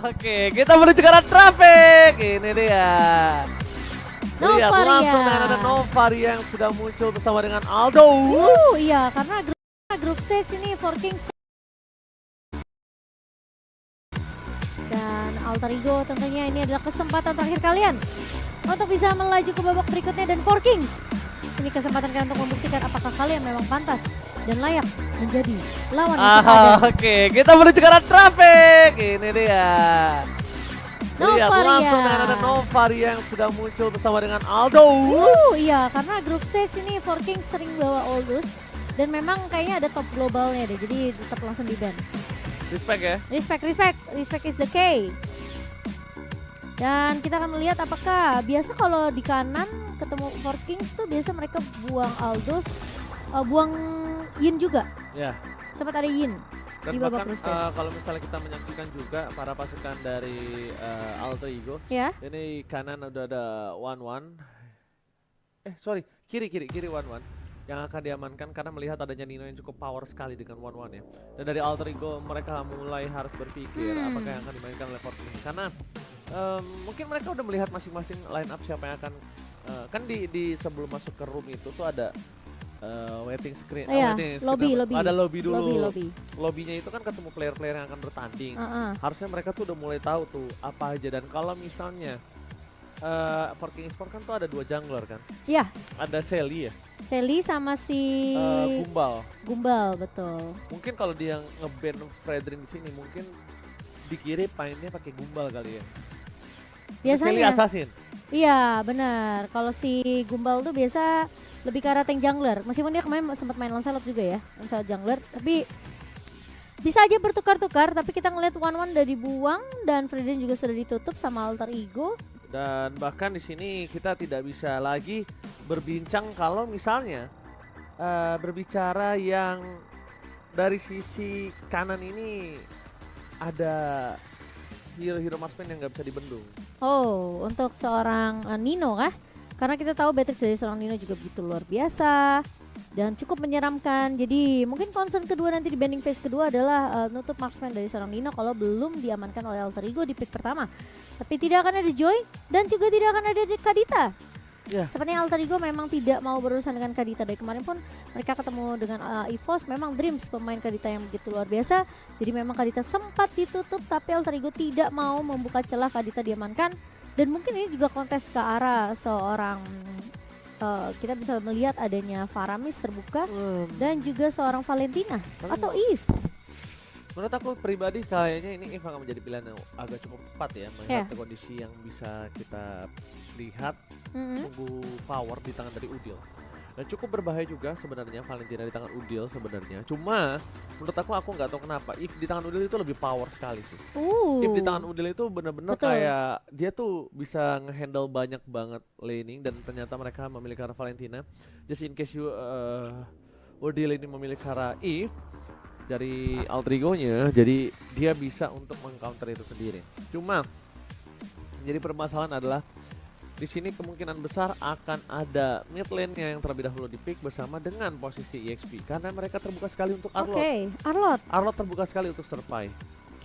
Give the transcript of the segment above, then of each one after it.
Oke, kita menuju ke arah traffic. Ini dia. Lihat langsung dengan ada Novaria yang sudah muncul bersama dengan Aldo. Iya, karena grup stage ini for Kings dan Alter Ego tentunya ini adalah kesempatan terakhir kalian untuk bisa melaju ke babak berikutnya, dan for Kings ini kesempatan kalian untuk membuktikan apakah kalian memang pantas dan layak menjadi lawan Oke, kita menuju ke arah traffic. Ini dia. Lihat langsung dengan ada Novaria yang sudah muncul bersama dengan Aldo. Iya, karena grup stage ini for Kings sering bawa Aldous dan memang kayaknya ada top globalnya deh, jadi tetap langsung di ban. Respect ya. Respect is the key. Dan kita akan melihat apakah biasa kalau di kanan ketemu for Kings tuh biasa mereka buang Aldous, buang Yin juga. Ya. Sempat ada Yin. Dan bahkan kalau misalnya kita menyaksikan juga para pasukan dari Alter Ego, ya. Ini kanan udah ada 1-1. Kiri 1-1 yang akan diamankan karena melihat adanya Nino yang cukup power sekali dengan 1-1 ya. Dan dari Alter Ego mereka mulai harus berpikir apakah yang akan dimainkan oleh Fortune karena mungkin mereka udah melihat masing-masing line up siapa yang akan kan di sebelum masuk ke room itu tuh ada waiting screen, lobby. Ada lobby dulu. Lobby. Lobbynya itu kan ketemu player-player yang akan bertanding. Harusnya mereka tuh udah mulai tahu tuh apa aja, dan kalau misalnya for King Sport kan tuh ada 2 jungler kan? Iya. Ada Shelly ya? Shelly sama si Gumbal, betul. Mungkin kalau dia nge-ban Fredrin di sini mungkin di kiri mainnya pakai Gumbal kali ya. Biasanya. Shelly assassin. Iya, benar. Kalau si Gumbal tuh biasa lebih ke arah tank jungler. Meskipun dia kemarin sempat main Lancelot juga ya, Lancelot jungler, tapi bisa aja bertukar-tukar. Tapi kita ngeliat 1-1 udah dibuang dan Fredrin juga sudah ditutup sama Alter Ego. Dan bahkan di sini kita tidak bisa lagi berbincang kalau misalnya berbicara yang dari sisi kanan ini ada hero marksman yang nggak bisa dibendung. Oh, untuk seorang Nino kah? Karena kita tahu Beatrix dari seorang Nino juga begitu luar biasa dan cukup menyeramkan. Jadi mungkin concern kedua nanti di banding phase kedua adalah nutup marksman dari seorang Nino kalau belum diamankan oleh Alter Ego di pick pertama. Tapi tidak akan ada Joy dan juga tidak akan ada Kadita. Sepertinya Alter Ego memang tidak mau berurusan dengan Kadita. Dari kemarin pun mereka ketemu dengan EVOS, memang Dreams pemain Kadita yang begitu luar biasa. Jadi memang Kadita sempat ditutup tapi Alter Ego tidak mau membuka celah Kadita diamankan. Dan mungkin ini juga kontes ke arah seorang kita bisa melihat adanya Faramis terbuka dan juga seorang Valentina atau Eve. Menurut aku pribadi kayaknya ini Eve akan menjadi pilihan yang agak cukup tepat ya, melihat kondisi yang bisa kita lihat tunggu power di tangan dari Udil. Dan cukup berbahaya juga sebenarnya Valentina di tangan Udil sebenarnya. Cuma menurut aku nggak tahu kenapa If di tangan Udil itu lebih power sekali sih. If di tangan Udil itu benar-benar kayak dia tuh bisa ngehandle banyak banget laning, dan ternyata mereka memiliki arah Valentina. Just in case you Udil ini memiliki arah If dari Alter Ego-nya, jadi dia bisa untuk meng-counter itu sendiri. Cuma jadi permasalahan adalah di sini kemungkinan besar akan ada mid lane-nya yang terlebih dahulu di pick bersama dengan posisi EXP karena mereka terbuka sekali untuk Arlot. Arlot terbuka sekali untuk Serpai.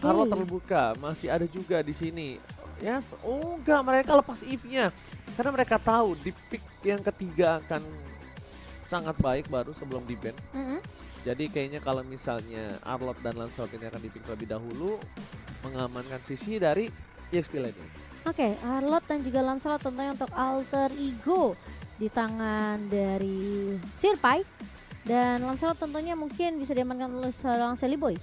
Arlot terbuka, masih ada juga di sini. Enggak, mereka lepas Eve-nya karena mereka tahu di pick yang ketiga akan sangat baik baru sebelum di ban. Jadi kayaknya kalau misalnya Arlot dan Lancelot ini akan di pick terlebih dahulu mengamankan sisi dari EXP lane-nya. Arlot dan juga Lancelot tentunya untuk Alter Ego di tangan dari Sirpai, dan Lancelot tentunya mungkin bisa diamankan oleh seorang Shelly Boy.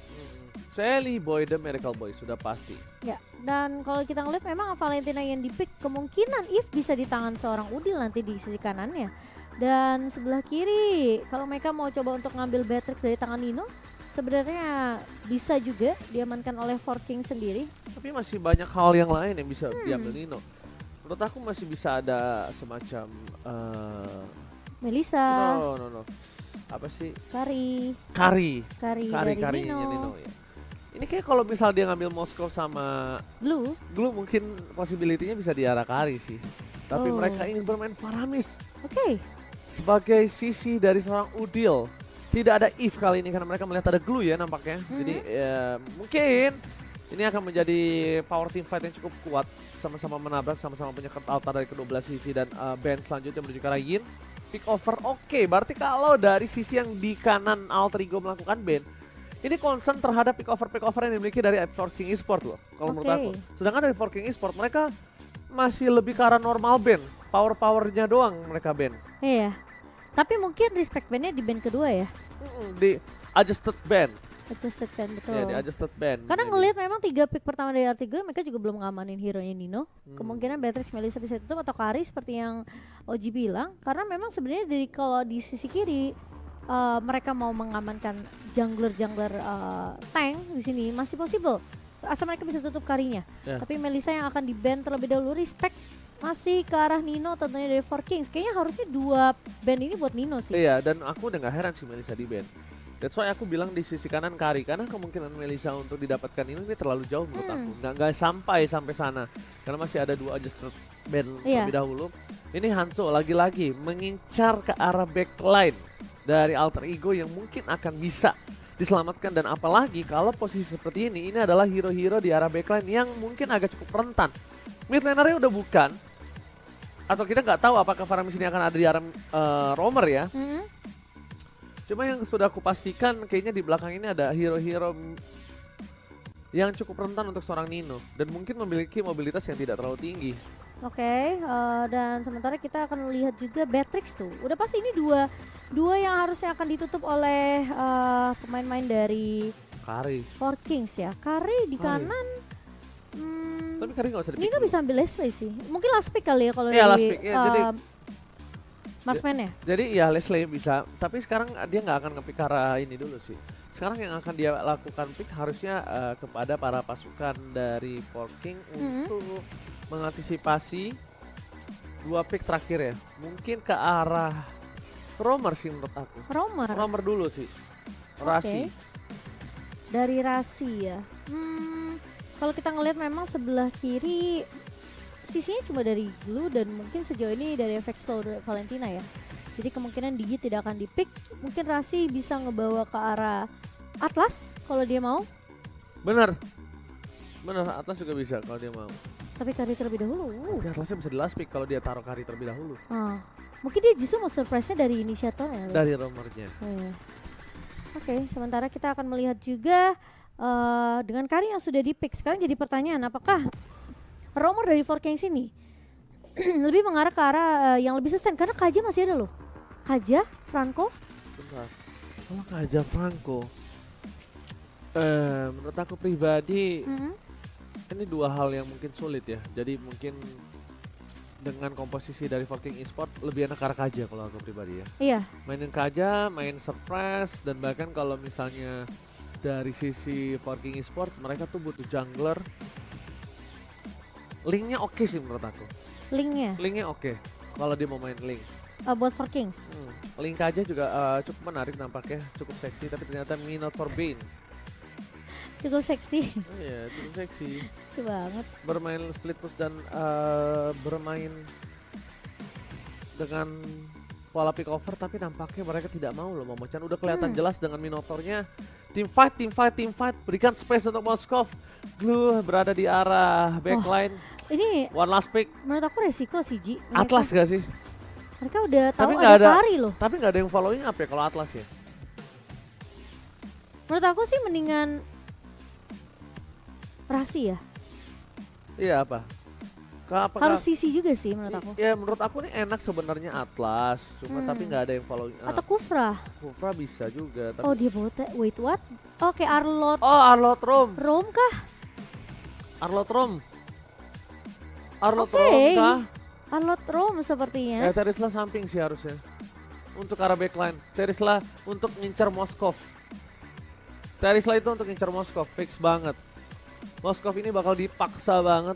Shelly Boy, the Miracle Boy sudah pasti. Ya, dan kalau kita ngeliat memang Valentina yang di pick kemungkinan If bisa di tangan seorang Udil nanti di sisi kanannya. Dan sebelah kiri kalau mereka mau coba untuk ngambil Beatrix dari tangan Nino, sebenarnya bisa juga diamankan oleh For King sendiri. Tapi masih banyak hal yang lain yang bisa diambil Nino. Menurut aku masih bisa ada semacam Melissa. No. Apa sih? Karinya Nino ya. Ini kayak kalau misal dia ngambil Moskow sama Blue mungkin possibility-nya bisa di arah Kari sih. Tapi mereka ingin bermain Faramis. Sebagai sisi dari seorang Udil. Tidak ada Eve kali ini karena mereka melihat ada Glue ya nampaknya. Jadi mungkin Ini akan menjadi power team fight yang cukup kuat. Sama-sama menabrak, sama-sama punya altar dari kedua belah sisi. Dan band selanjutnya menuju ke arah Yin. Pick over, oke. Berarti kalau dari sisi yang di kanan Alter Ego melakukan band, ini concern terhadap pick over yang dimiliki dari Forking Esport loh, kalau menurut aku. Sedangkan dari Forking Esport mereka masih lebih ke arah normal band. Powernya doang mereka band. Iya. Tapi mungkin respect bandnya di band kedua ya? Di adjusted band. Adjusted band, betul. Iya, di adjusted band. Karena ngelihat memang 3 pick pertama dari Artigo, mereka juga belum ngamanin hero-nya Nino. Kemungkinan Beatrix, Melissa bisa tutup atau Kari seperti yang Oji bilang. Karena memang sebenarnya dari kalau di sisi kiri mereka mau mengamankan jungler tank di sini masih possible. Asal mereka bisa tutup Karinya. Yeah. Tapi Melissa yang akan di-ban terlebih dahulu, respect masih ke arah Nino tentunya dari 4Kings. Kayaknya harusnya 2 ban ini buat Nino sih. Iya, dan aku udah gak heran sih Melissa di-ban. That's why aku bilang di sisi kanan Kari, karena kemungkinan Melissa untuk didapatkan ini terlalu jauh menurut aku. Nggak sampai sana. Karena masih ada 2 adjusted band terlebih dahulu. Ini Hanzo lagi-lagi mengincar ke arah backline dari Alter Ego yang mungkin akan bisa diselamatkan. Dan apalagi kalau posisi seperti ini adalah hero-hero di arah backline yang mungkin agak cukup rentan. Mid laner-nya udah bukan. Atau kita nggak tahu apakah Faramis ini akan ada di arah roamer ya. Cuma yang sudah aku pastikan kayaknya di belakang ini ada hero-hero yang cukup rentan untuk seorang Nino. Dan mungkin memiliki mobilitas yang tidak terlalu tinggi. Oke, dan sementara kita akan lihat juga Beatrix tuh. Udah pasti ini dua yang harusnya akan ditutup oleh pemain-pemain dari Kari. 4Kings ya. Kari di kanan. Tapi Kari nggak usah di-pick. Nino bisa ambil Leslie sih. Mungkin last pick kali ya kalau last dari pick. Jadi marksman ya? Jadi ya Leslie bisa, tapi sekarang dia nggak akan nge-pick arah ini dulu sih. Sekarang yang akan dia lakukan pick harusnya kepada para pasukan dari 4King untuk mengantisipasi 2 pick terakhir ya. Mungkin ke arah roamer sih menurut aku. Roamer dulu sih. Rasi. Dari Rasi ya. Kalau kita ngelihat memang sebelah kiri sisinya cuma dari Glue dan mungkin sejauh ini dari efek slow Valentina ya. Jadi kemungkinan Digi tidak akan di-pick. Mungkin Rasi bisa ngebawa ke arah Atlas kalau dia mau. Bener, Atlas juga bisa kalau dia mau. Tapi Kari terlebih dahulu. Atlasnya bisa di last pick kalau dia taruh Kari terlebih dahulu. Mungkin dia justru mau surprise-nya dari inisiatornya. Dari roamernya. Oke, sementara kita akan melihat juga dengan Kari yang sudah di-pick. Sekarang jadi pertanyaan, apakah roamer dari 4Kings ini lebih mengarah ke arah yang lebih sustain? Karena Kaja masih ada loh. Kaja, Franco. Bentar. Kalau Kaja, Franco. Menurut aku pribadi ini 2 hal yang mungkin sulit ya. Jadi mungkin dengan komposisi dari 4King Esport lebih enak ke arah Kaja kalau aku pribadi ya. Iya. Mainin Kaja, main surprise, dan bahkan kalau misalnya dari sisi 4King Esport mereka tuh butuh jungler. Linknya oke sih menurut aku. Linknya oke kalau dia mau main Link. Buat 4Kings. Link aja juga cukup menarik nampaknya, cukup seksi, tapi ternyata Me Not For Bane. Cukup seksi. Iya, cukup seksi. Seksi banget. Bermain split push dan bermain dengan pola pick over, tapi nampaknya mereka tidak mau loh Momo-chan. Udah kelihatan jelas dengan Minotaurnya. Team fight, berikan space untuk Moskov. Glue berada di arah backline. Ini one last pick. Menurut aku resiko sih, Ji. Atlas gak sih? Mereka udah tahu tapi ada Kari loh. Tapi gak ada yang following up ya kalau Atlas ya? Menurut aku sih mendingan Rasi ya. Iya apa? Harus sisi juga sih menurut aku. Ya menurut aku nih enak sebenarnya Atlas, cuma tapi nggak ada yang following up. Atau Kufra. Kufra bisa juga. Tapi... Oh dia bote, wait what? Oke, Arlot. Oh Arlot Rom. Rom kah? Arlot Rom. Arlot Rom kah? Arlot Rom sepertinya. Terisla samping sih harusnya. Untuk arah backline. Terisla untuk ngincar Moskov. Terisla itu untuk ngincar Moskov, fix banget. Moskov ini bakal dipaksa banget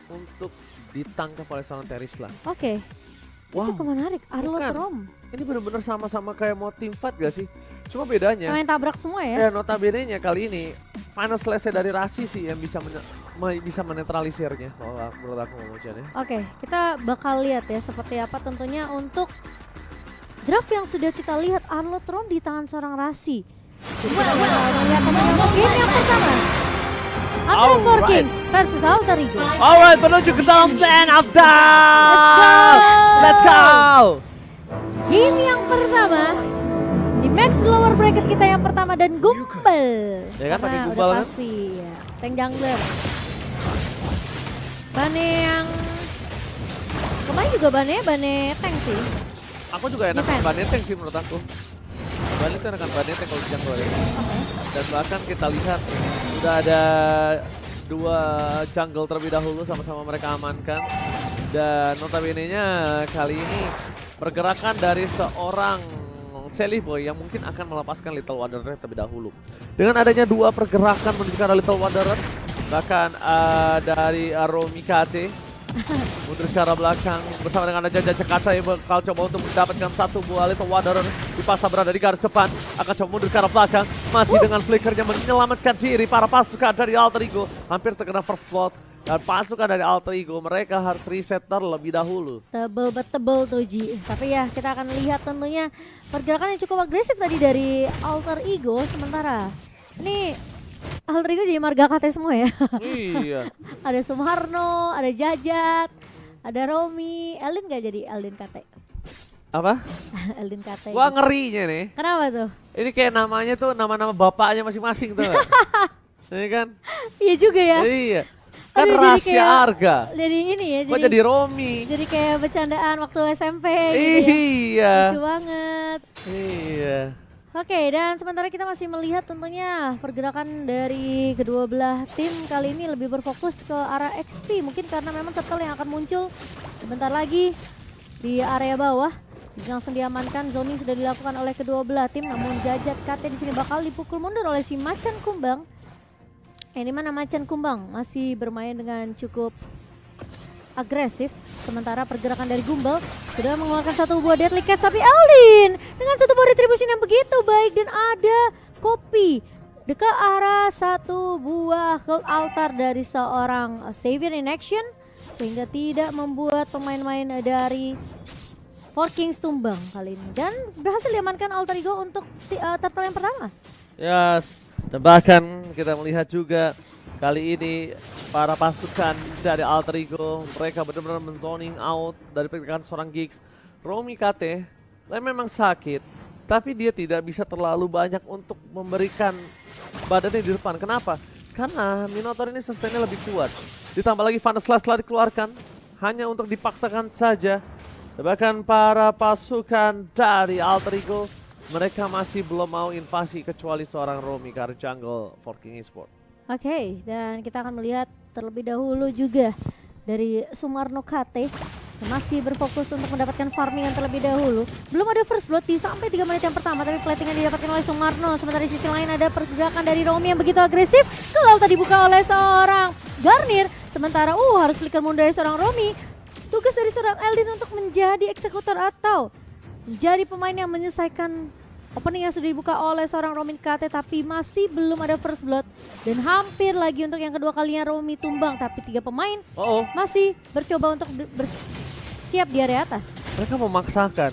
untuk ditangkap oleh seorang Terisla. Oke. Wow. Cukup menarik, Arlot Rom. Ini benar-benar sama-sama kayak mau team fight gak sih? Cuma bedanya. Main tabrak semua ya? Ya notabene-nya kali ini final slash dari Rasi sih yang bisa menetralisirnya. Kalau menurut aku Momo-chan ya. Oke, kita bakal lihat ya seperti apa tentunya untuk draft yang sudah kita lihat Arlot Rom di tangan seorang Rasi. Jadi kita lihat game yang pertama. Antara Four Kings versus Alter Ego. Alright, menuju ke dalam Man of Let's go! Game yang pertama di match lower bracket kita yang pertama dan Gumbel. Ya kan, pakai Karena Gumbel udah kan? pasti ya. Tank jungler. Bane yang kemarin juga Bane tank sih. Aku juga enak Defense. Bane tank sih menurut aku. Bane itu enakan Bane tank kalau jungler ya. Dan bahkan kita lihat udah ada 2 jungle terlebih dahulu sama-sama mereka amankan. Dan notabene-nya kali ini pergerakan dari seorang Shelly Boy yang mungkin akan melepaskan Little Wanderer terlebih dahulu. Dengan adanya 2 pergerakan menuju ke arah Little Wanderer, bahkan dari Romi KT mundur ke arah belakang bersama dengan Jaja Cekasa yang bakal coba untuk mendapatkan 1 buah Little Wanderer. Dipaksa berada di garis depan, akan coba mundur ke arah belakang, masih dengan flickernya menyelamatkan diri para pasukan dari Alter Ego. Hampir terkena first blood. Dan pasukan dari Alter Ego mereka harus reset terlebih dahulu. Tebel tuh Ji. Tapi ya kita akan lihat tentunya pergerakan yang cukup agresif tadi dari Alter Ego. Sementara ini Alter Ego jadi marga KT semua ya. Iya. Ada Sumarno, ada Jajat, ada Romi. Eldin gak jadi Eldin KT? Apa? Eldin KT. Gua ngerinya nih. Kenapa tuh? Ini kayak namanya tuh nama-nama bapaknya masing-masing tuh. Iya kan? Iya juga ya. Iya. Kan Aduh, jadi rahasia kayak- harga. Jadi ini ya. Gua jadi Romi. jadi kayak bercandaan waktu SMP gitu ya. Iya. Lucu banget. Iya. Oke, dan sementara kita masih melihat tentunya pergerakan dari kedua belah tim kali ini lebih berfokus ke arah XP. Mungkin karena memang turtle yang akan muncul sebentar lagi di area bawah. Langsung diamankan, zoning sudah dilakukan oleh kedua belah tim. Namun Jajat KT di sini bakal dipukul mundur oleh si Macan Kumbang. Ini mana Macan Kumbang masih bermain dengan cukup agresif. Sementara pergerakan dari Gumbel sudah mengeluarkan 1 buah deadly catch, tapi Eldin dengan 1 buah retribution yang begitu baik dan ada copy ke arah 1 buah gold altar dari seorang Savior in action sehingga tidak membuat pemain-pemain dari Four Kings tumbang kali ini dan berhasil diamankan Alter Ego untuk turtle yang pertama. Yes. Dan bahkan kita melihat juga kali ini para pasukan dari Alter Ego mereka benar-benar menzoning out dari pergerakan seorang Giggs. Romi KT memang sakit, tapi dia tidak bisa terlalu banyak untuk memberikan badannya di depan. Kenapa? Karena Minotaur ini sustainnya lebih kuat. Ditambah lagi Van der Slash telah dikeluarkan hanya untuk dipaksakan saja. Bahkan para pasukan dari Alter Ego mereka masih belum mau invasi kecuali seorang Romi ke arah jungle Four King Esports. Oke, dan kita akan melihat terlebih dahulu juga dari Sumarno KT yang masih berfokus untuk mendapatkan farmingan terlebih dahulu. Belum ada first blood di sampai 3 menit yang pertama, tapi platingan didapatkan oleh Sumarno. Sementara di sisi lain ada pergerakan dari Romi yang begitu agresif. Kalau tadi dibuka oleh seorang Garnier. Sementara harus flicker mundur dari seorang Romi. Tugas dari seorang Eldin untuk menjadi eksekutor atau menjadi pemain yang menyelesaikan opening yang sudah dibuka oleh seorang Romi KT, tapi masih belum ada first blood dan hampir lagi untuk yang kedua kalinya Romi tumbang, tapi 3 pemain masih bercoba untuk bersiap di area atas. Mereka memaksakan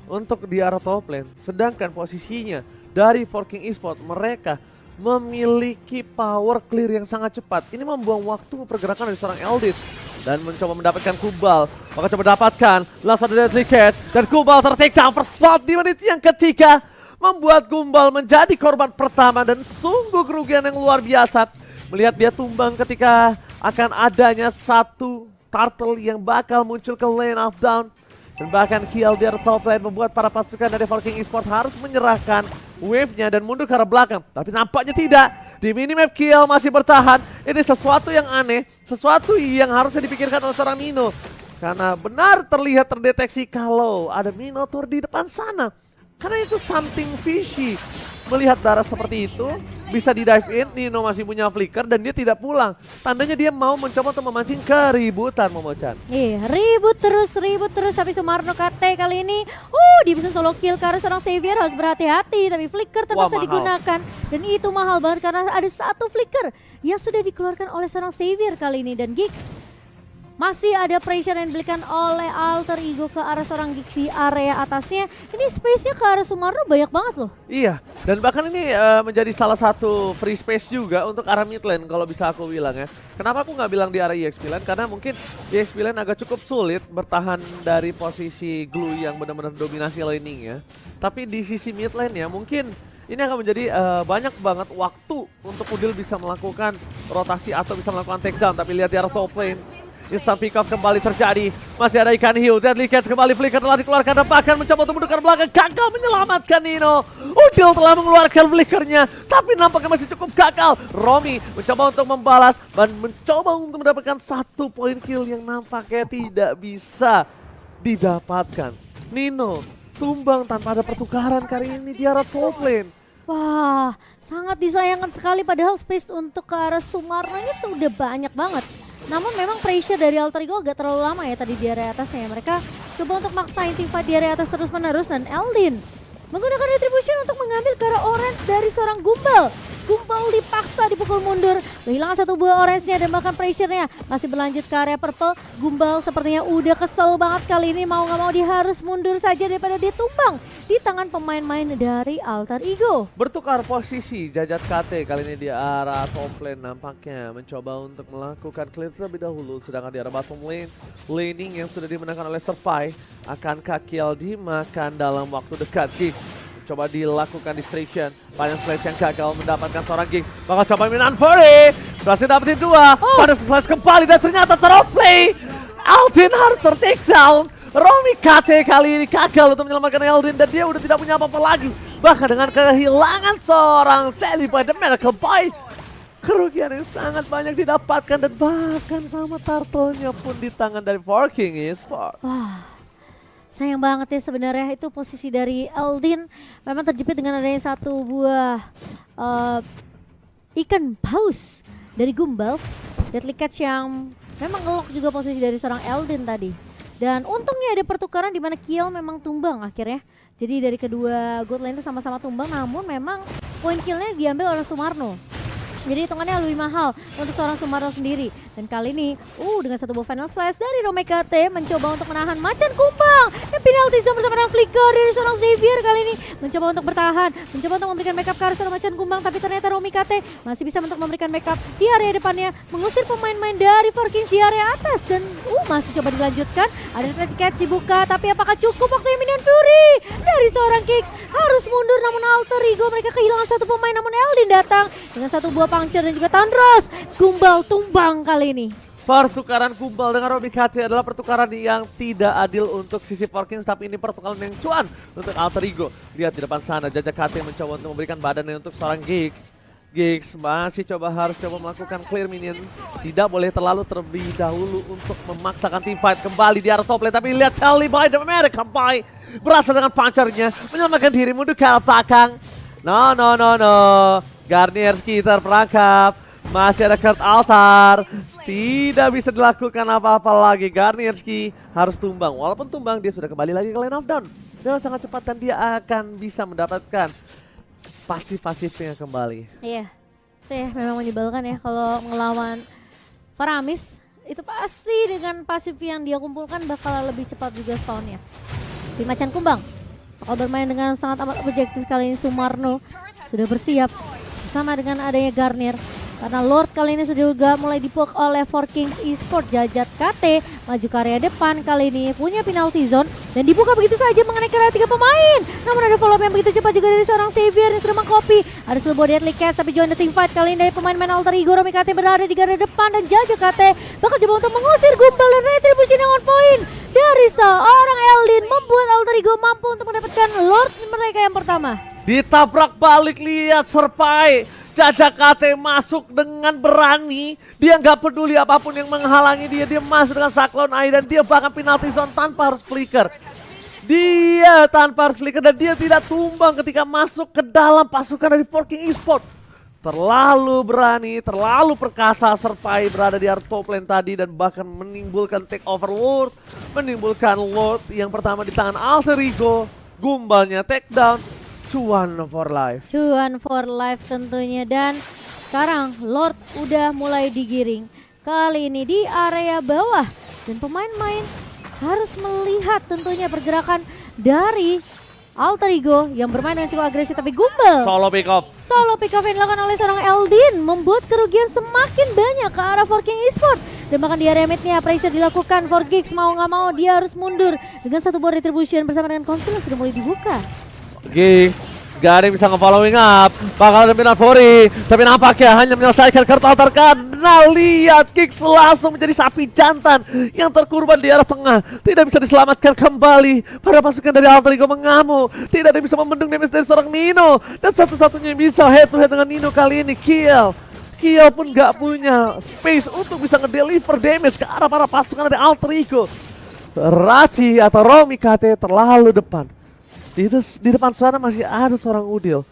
untuk di arah top lane, sedangkan posisinya dari Four King Esports mereka memiliki power clear yang sangat cepat. Ini membuang waktu pergerakan dari seorang Eldin dan mencoba mendapatkan Kubal. Maka coba dapatkan langsung ada deadly catch dan Kubal tertake down first blood di menit yang ketiga, membuat Gumbal menjadi korban pertama dan sungguh kerugian yang luar biasa melihat dia tumbang ketika akan adanya 1 turtle yang bakal muncul ke lane of down. Dan bahkan kill dari top lane membuat para pasukan dari Four King Esports harus menyerahkan wave-nya dan mundur ke arah belakang. Tapi nampaknya tidak. Di minimap kill masih bertahan. Ini sesuatu yang aneh, sesuatu yang harusnya dipikirkan oleh seorang Nino. Karena benar terlihat terdeteksi kalau ada Minotaur di depan sana. Karena itu something fishy. Melihat darah seperti itu, bisa di dive in, Nino masih punya flicker dan dia tidak pulang. Tandanya dia mau mencoba untuk memancing keributan, Momochan. Iya, ribut terus, tapi Sumarno KT kali ini, dia bisa solo kill karena seorang Savior harus berhati-hati, tapi flicker terpaksa digunakan. Dan itu mahal banget karena ada 1 flicker yang sudah dikeluarkan oleh seorang Savior kali ini dan Giggs Masih ada pressure yang diberikan oleh Alter Ego ke arah seorang Giggs di area atasnya. Ini space-nya ke arah Sumarno banyak banget loh. Iya, dan bahkan ini menjadi salah satu free space juga untuk arah mid lane kalau bisa aku bilang ya. Kenapa aku nggak bilang di arah EXP lane? Karena mungkin EXP lane agak cukup sulit bertahan dari posisi Glue yang benar-benar dominasi laning ya. Tapi di sisi mid lane ya mungkin ini akan menjadi banyak banget waktu untuk Udil bisa melakukan rotasi atau bisa melakukan takedown. Tapi lihat di arah top lane. Instant pick up kembali terjadi. Masih ada ikan hiu. Deadly Catch kembali. Flicker telah dikeluarkan dan bahkan mencoba untuk mendekat belakang. Gagal menyelamatkan Nino. Udil telah mengeluarkan flickernya. Tapi nampaknya masih cukup gagal. Romy mencoba untuk membalas. Dan mencoba untuk mendapatkan 1 poin kill yang nampaknya tidak bisa didapatkan. Nino tumbang tanpa ada pertukaran kali ini di arah top lane. Wah, sangat disayangkan sekali padahal space untuk ke arah Sumarno itu udah banyak banget. Namun memang pressure dari Alter Ego agak terlalu lama ya tadi di area atasnya. Mereka coba untuk maksain teamfight di area atas terus menerus dan Eldin menggunakan retribution untuk mengambil ke arah orange dari seorang Gumbal. Gumbal dipaksa dipukul mundur, kehilangan 1 buah orange-nya dan bahkan pressure-nya masih berlanjut ke area purple. Gumbal sepertinya udah kesel banget kali ini, mau gak mau dia harus mundur saja daripada dia tumbang di tangan pemain-main dari Alter Ego. Bertukar posisi Jajat KT kali ini di arah top lane nampaknya mencoba untuk melakukan clear terlebih dahulu, sedangkan di arah bottom lane laning yang sudah dimenangkan oleh Serpai akankah kill dimakan dalam waktu dekat. Giggs coba dilakukan distraction, banyak slash yang gagal mendapatkan seorang Giggs. Bakal coba minan Fury, berhasil dapetin 2, pada slash kembali dan ternyata teroplay. Aldin harus ter-takedown. Romy KT kali ini gagal untuk menyelamatkan Eldin dan dia udah tidak punya apa-apa lagi. Bahkan dengan kehilangan seorang Sally by the Miracle Boy, kerugian yang sangat banyak didapatkan dan bahkan sama turtle-nya pun di tangan dari Forking Esports. Wah, sayang banget ya sebenarnya itu posisi dari Eldin memang terjepit dengan adanya 1 buah ikan paus dari Gumbal. Deadly Catch yang memang ngelok juga posisi dari seorang Eldin tadi. Dan untungnya ada pertukaran di mana kill memang tumbang akhirnya. Jadi dari kedua god lane itu sama-sama tumbang, namun memang poin killnya diambil oleh Sumarno. Jadi hitungannya lebih mahal untuk seorang Sumarno sendiri. Dan kali ini dengan 1 buah final slash dari Rome KT mencoba untuk menahan Macan Kumbang. Dan penalti zone bersama dengan flicker dari seorang Xavier kali ini mencoba untuk bertahan, mencoba untuk memberikan backup ke arah seorang Macan Kumbang, tapi ternyata Rome KT masih bisa untuk memberikan backup di area depannya, mengusir pemain-pemain dari Four Kings di area atas dan masih coba dilanjutkan. Ada Catch dibuka, tapi apakah cukup waktunya Minion Fury dari seorang Giggs harus mundur, namun Alter Ego mereka kehilangan 1 pemain, namun Eldin datang dengan 1 buah puncture dan juga Thundros. Gumbal tumbang kali ini. Pertukaran Gumbal dengan Romy KT adalah pertukaran yang tidak adil untuk sisi Four Kings, tapi ini pertukaran yang cuan untuk Alter Ego. Lihat di depan sana, Jajak KT mencoba untuk memberikan badannya untuk seorang Giggs. Giggs masih harus coba melakukan clear minion. Tidak boleh terlebih dahulu untuk memaksakan team fight kembali di arah top lane. Tapi lihat Charlie by the American Pie berasal dengan punchernya menyelamatkan diri mundur ke belakang. No. Garnierski terperangkap. Masih ada Kurt Altar. Tidak bisa dilakukan apa-apa lagi. Garnierski harus tumbang. Walaupun tumbang dia sudah kembali lagi ke lane of down dengan sangat cepat dan dia akan bisa mendapatkan pasif-pasifnya kembali. Iya, itu ya memang menyebalkan ya kalau ngelawan Faramis. Itu pasti dengan pasif yang dia kumpulkan bakal lebih cepat juga spawnnya. Di Macan Kumbang bakal bermain dengan sangat amat objektif kali ini. Sumarno sudah bersiap bersama dengan adanya Garnier. Karena Lord kali ini sudah juga mulai dipok oleh Four Kings Esports. Jajat KT maju ke area depan kali ini punya penalty zone dan dibuka begitu saja mengenai ke area 3 pemain. Namun ada follow up yang begitu cepat juga dari seorang Xavier yang sudah mengcopy. Ada sebuah Deadly Catch tapi join the team fight kali ini dari pemain-pemain Alter Ego. Rome KT berada di garda depan dan Jajat KT bakal coba untuk mengusir Gumbal dan retribution yang on point dari seorang Eldin, membuat Alter Ego mampu untuk mendapatkan Lord mereka yang pertama. Ditabrak balik, lihat Serpai. Jajak KT masuk dengan berani, dia nggak peduli apapun yang menghalangi dia, dia masuk dengan Cyclone Eye dan dia bahkan penalty zone tanpa harus flicker. Dia tanpa harus flicker dan dia tidak tumbang ketika masuk ke dalam pasukan dari Four King Esports. Terlalu berani, terlalu perkasa Serpai berada di area top lane tadi dan bahkan menimbulkan take over Lord, menimbulkan Lord yang pertama di tangan Alter Ego, Gumbalnya take down. Cuan for life. Cuan for life tentunya. Dan sekarang Lord udah mulai digiring. Kali ini di area bawah Dan pemain-pemain harus melihat tentunya pergerakan dari Alter Ego yang bermain dengan cukup agresif tapi Gumbel. Solo pick off. Solo pick off yang dilakukan oleh seorang Eldin membuat kerugian semakin banyak ke arah 4King Esports. Dan bahkan di area mid-nya pressure dilakukan for Giggs, mau nggak mau dia harus mundur dengan satu buah retribution bersama dengan konsil yang sudah mulai dibuka. Giggs, gak ada yang bisa nge-following up. Bakal ada pindah Fori, tapi nampaknya hanya menyelesaikan kartu altar karena lihat Giggs langsung menjadi sapi jantan yang terkorban di arah tengah. Tidak bisa diselamatkan kembali. Para pasukan dari Alter Ego mengamuk. Tidak ada yang bisa membendung damage dari seorang Nino. Dan satu-satunya yang bisa head to head dengan Nino kali ini Kiel. Kiel pun gak punya space untuk bisa ngedeliver damage ke arah para pasukan dari Alter Ego. Rashi atau Romi KT terlalu depan. Di depan sana masih ada seorang Udil.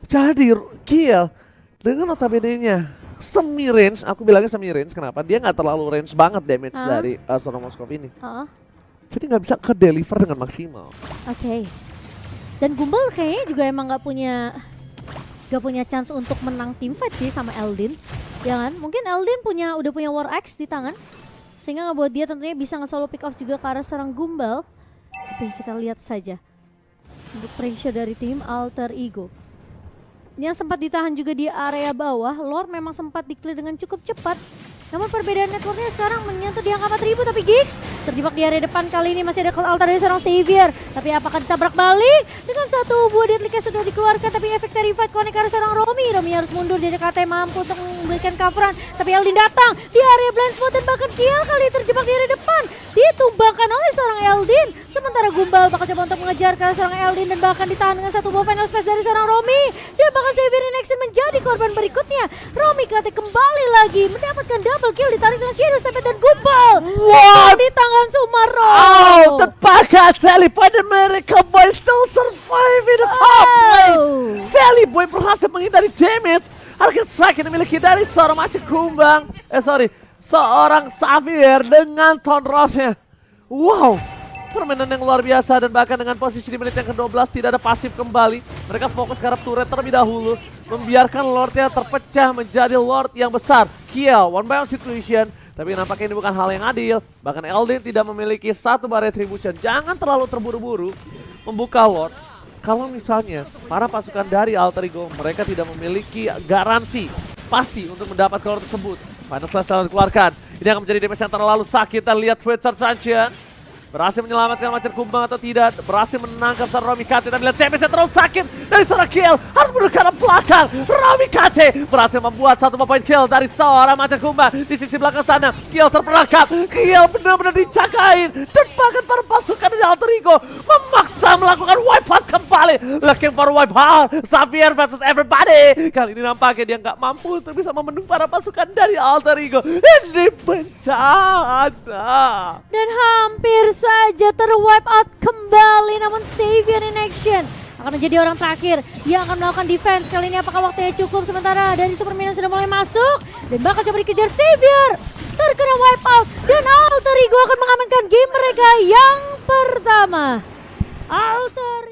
Jadi Kiel dengan notabene-nya semi range, aku bilangnya semi range, kenapa? Dia nggak terlalu range banget damage dari seorang Moskov ini. Jadi nggak bisa ke deliver dengan maksimal. Oke. Dan Gumbel kayaknya juga emang nggak punya chance untuk menang teamfight sih sama Eldin, ya kan? Mungkin Eldin udah punya War Axe di tangan, sehingga ngebuat dia tentunya bisa nge-solo pick off juga ke arah seorang Gumbel. Tapi kita lihat saja untuk pressure dari tim Alter Ego yang sempat ditahan juga di area bawah. Lord memang sempat di-clear dengan cukup cepat. Namun perbedaan networknya sekarang menyentuh di angka 4000, tapi Giggs terjebak di area depan. Kali ini masih ada call altar dari seorang Xavier. Tapi apakah ditabrak balik? Dengan satu buah deadly cast sudah dikeluarkan, tapi efek dari fight connect ke arah seorang Romi. Romi harus mundur, jadi KT mampu untuk memberikan coveran. Tapi Eldin datang di area blind spot dan bahkan Kiel kali terjebak di area depan. Ditumbangkan oleh seorang Eldin. Sementara Gumbel bakal coba untuk mengejar ke seorang Eldin dan bahkan ditahan dengan satu buah final space dari seorang Romi. Dan bahkan Xavier in action menjadi korban berikutnya. Romi KT kembali lagi mendapatkan double kill, ditarik dengan Shadow Step dan Gumbel. What? Di tangan Sumaro. Oh, terpakat Sally Boy dan mereka boy still survive in the top lane. Sally Boy berhasil menghindari damage. Harga strike yang dimiliki dari seorang macam kumbang. Seorang Xavier dengan Ton Ross-nya. Wow, permainan yang luar biasa dan bahkan dengan posisi di menit yang ke-12 tidak ada pasif kembali. Mereka fokus ke arah turret terlebih dahulu, membiarkan Lordnya terpecah menjadi Lord yang besar. Kiel, one by one situation, tapi nampaknya ini bukan hal yang adil. Bahkan Eldin tidak memiliki satu bar retribution. Jangan terlalu terburu-buru membuka Lord. Kalau misalnya para pasukan dari Alter Ego mereka tidak memiliki garansi pasti untuk mendapat Lord tersebut. Final Slash telah dikeluarkan. Ini akan menjadi damage yang terlalu sakit. Kita lihat Twitter Sanchez berhasil menyelamatkan Macan Kumbang atau tidak, berhasil menangkap seorang Romi KT. Tapi lihat damage yang terlalu sakit dari seorang Kiel, harus mundur ke arah belakang. Romi KT berhasil membuat satu point kill dari seorang Macan Kumbang. Di sisi belakang sana Kiel terperangkap. Kiel benar-benar dicakain dan bahkan para pasukan dari Alter Ego memaksa melakukan wipeout kembali. Looking for wipeout, Xavier versus everybody. Kali ini nampaknya dia nggak mampu untuk bisa membendung para pasukan dari Alter Ego. Ini bencana. Dan hampir saja terwipe out kembali, namun Xavier in action akan menjadi orang terakhir yang akan melakukan defense. Kali ini apakah waktunya cukup? Sementara dari Super Minion sudah mulai masuk dan bakal coba dikejar. Xavier terkena wipe out dan Alter Ego akan mengamankan game mereka yang pertama. Alter